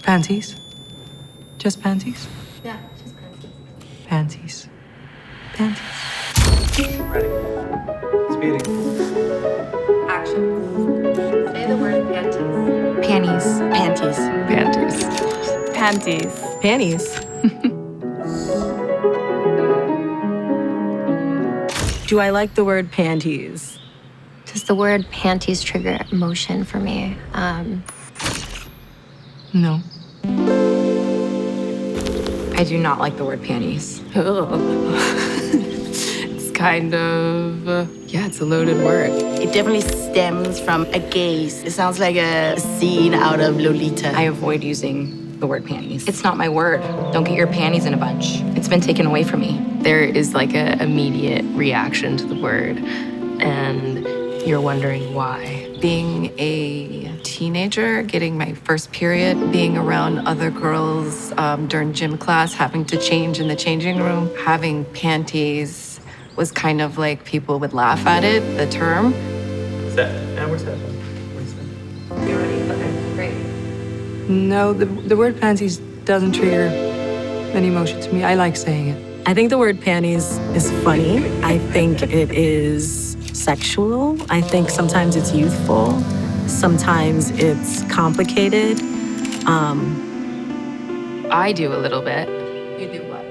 Panties? Just panties? Yeah, just panties. Panties. Panties. Ready. Speeding. Action. Say the word panties. Panties. Panties. Panties. Panties. Do I like the word panties? Does the word panties trigger emotion for me? No. I do not like the word panties. It's kind of, yeah, it's a loaded word. It definitely stems from a gaze. It sounds like a scene out of Lolita. I avoid using the word panties. It's not my word. Don't get your panties in a bunch. It's been taken away from me. There is like an immediate reaction to the word, and you're wondering why. Being a teenager, getting my first period, being around other girls during gym class, having to change in the changing room, having panties was kind of like people would laugh at it, the term. Set. And we're set. You ready? Okay, great. No, the word panties doesn't trigger any emotion to me. I like saying it. I think the word panties is funny. I think it is sexual. I think sometimes it's youthful. Sometimes it's complicated. I do a little bit. You do what?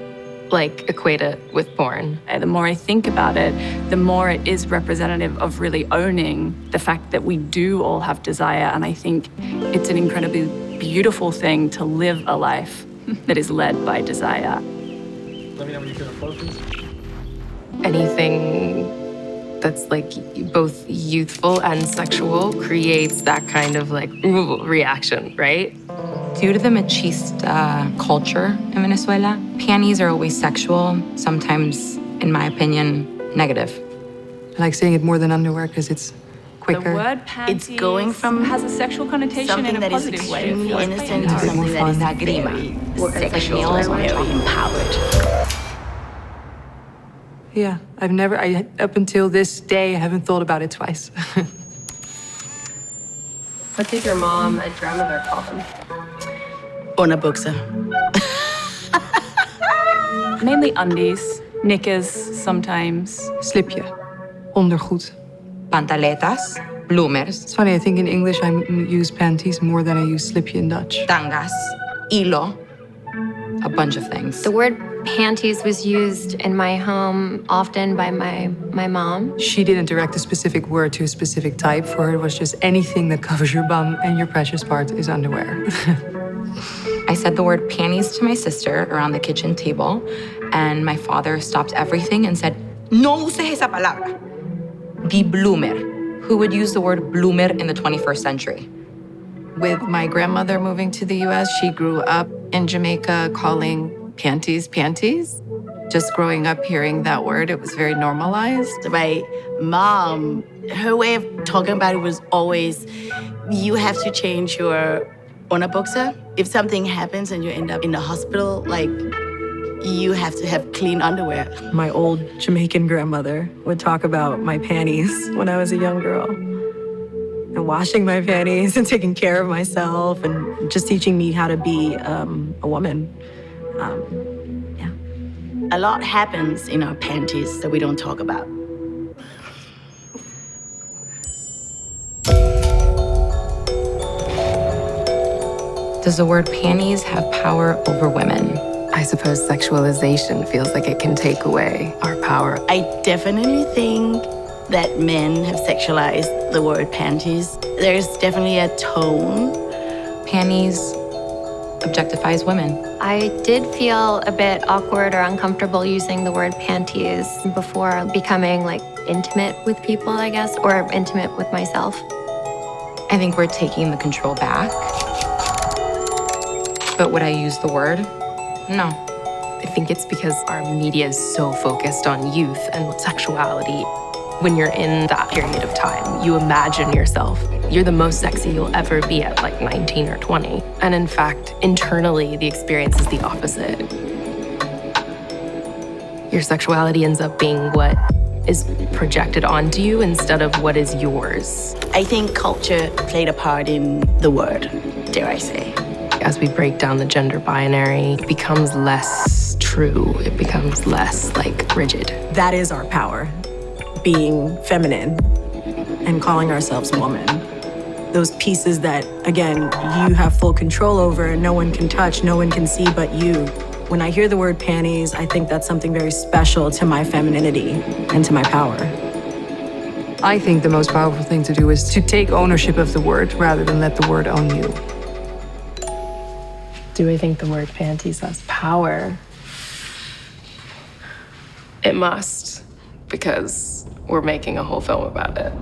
Like equate it with porn. And the more I think about it, the more it is representative of really owning the fact that we do all have desire. And I think it's an incredibly beautiful thing to live a life that is led by desire. Let me know when you feel focused. Anything that's like both youthful and sexual creates that kind of like ooh reaction, right? Due to the machista culture in Venezuela, panties are always sexual, sometimes, in my opinion, negative. I like saying it more than underwear because it's quicker. The word panties It's going from has a sexual connotation something in a that is positive way. It extremely feels innocent to empowering. something that is Lagrima. very sexual and very empowered. Yeah, up until this day, I haven't thought about it twice. What did your mom and grandmother call them? Onderbukser. Mainly undies, knickers sometimes. Slipje. Ondergoed. Pantaletas, bloomers, It's funny, I think in English I use panties more than I use slipje in Dutch. tangas, hilo, a bunch of things. The word panties was used in my home often by my mom. She didn't direct a specific word to a specific type. For her, it was just anything that covers your bum and your precious part is underwear. I said the word panties to my sister around the kitchen table, and my father stopped everything and said, "No uses esa palabra. Di bloomer." Who would use the word bloomer in the 21st century? With my grandmother moving to the US, she grew up in Jamaica calling panties panties. Just growing up hearing that word, it was very normalized. My mom, her way of talking about it was always, you have to change your onderbukser. If something happens and you end up in the hospital, like, you have to have clean underwear. My old Jamaican grandmother would talk about my panties when I was a young girl. And washing my panties and taking care of myself and just teaching me how to be a woman. Yeah. A lot happens in our panties that we don't talk about. Does the word panties have power over women? I suppose sexualization feels like it can take away our power. I definitely think that men have sexualized the word panties. There's definitely a tone. Panties objectifies women. I did feel a bit awkward or uncomfortable using the word panties before becoming like intimate with people, I guess, or intimate with myself. I think we're taking the control back. But would I use the word? No. I think it's because our media is so focused on youth and sexuality. When you're in that period of time, you imagine yourself, you're the most sexy you'll ever be at like 19 or 20. And in fact, internally, the experience is the opposite. Your sexuality ends up being what is projected onto you instead of what is yours. I think culture played a part in the word, dare I say. as we break down the gender binary, it becomes less true. It becomes less like rigid. That is our power, being feminine and calling ourselves woman. Those pieces that, again, you have full control over and no one can touch, no one can see but you. When I hear the word panties, I think that's something very special to my femininity and to my power. I think the most powerful thing to do is to take ownership of the word rather than let the word own you. Do I think the word panties has power? It must, because we're making a whole film about it.